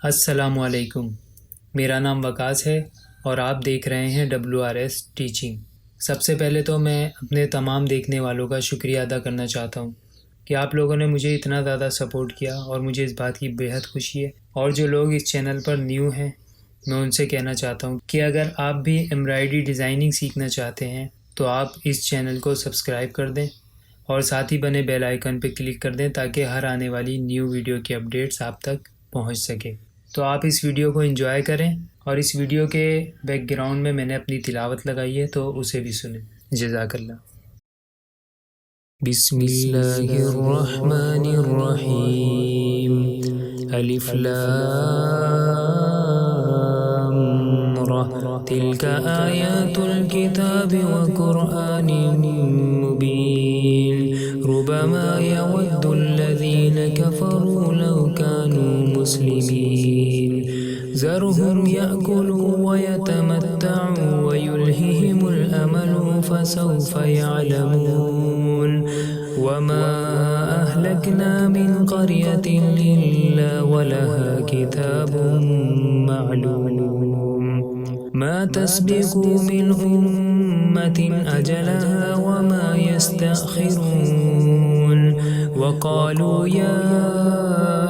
السلام علیکم، میرا نام وکاس ہے اور آپ دیکھ رہے ہیں WRS ٹیچنگ۔ سب سے پہلے تو میں اپنے تمام دیکھنے والوں کا شکریہ ادا کرنا چاہتا ہوں کہ آپ لوگوں نے مجھے اتنا زیادہ سپورٹ کیا اور مجھے اس بات کی بے حد خوشی ہے۔ اور جو لوگ اس چینل پر نیو ہیں، میں ان سے کہنا چاہتا ہوں کہ اگر آپ بھی ایمبرائڈری ڈیزائننگ سیکھنا چاہتے ہیں تو آپ اس چینل کو سبسکرائب کر دیں اور ساتھ ہی بنے بیل آئیکن پہ کلک کر دیں تاکہ ہر آنے والی نیو ویڈیو کی اپڈیٹس آپ تک پہنچ سکے۔ تو آپ اس ویڈیو کو انجوائے کریں، اور اس ویڈیو کے بیک گراؤنڈ میں نے اپنی تلاوت لگائی ہے تو اسے بھی سنیں۔ جزاک اللہ۔ بسم اللہ الرحمن الرحیم۔ الف لام را تلک آیات الکتاب وقرآن مبین ربما یود الذین کفروا لو كانوا مسلمین ذرهم يأكلوا ويتمتعوا ويلههم الأمل فسوف يعلمون وما أهلكنا من قرية إلا ولها كتاب معلوم ما تسبق من أمة أجلها وما يستأخرون وقالوا يا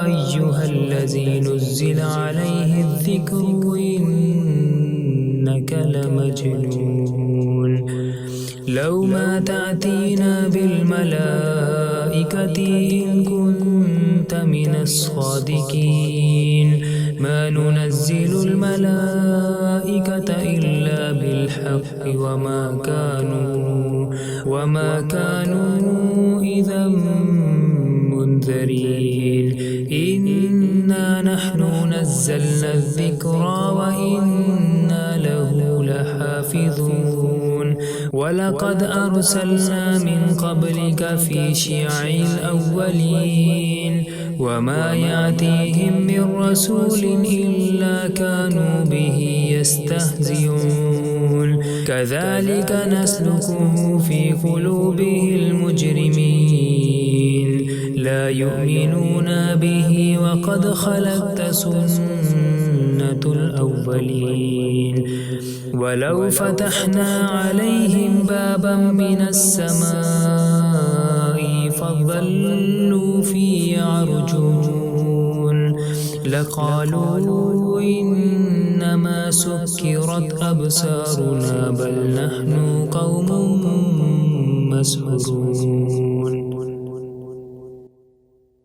أيها الذي نزل عليه الذكر إنك لمجنون لو ما تأتينا بالملائكة إن كنت من الصادقين ما ننزل الملائكة إلا بالحق وما كانوا إذا منذرين إنا نحن نزلنا الذكر وإنا له لحافظون ولقد أرسلنا من قبلك في شيع الأولين وما يأتيهم من رسول إلا كانوا به يستهزئون كذلك نسلكه في قلوب المجرمين لا يؤمنون به وقد خلت سنة الأولين ولو فتحنا عليهم بابا من السماء فظلوا فيه يعرجون لقالوا إنما سكرت أبصارنا بل نحن قوم مسحورون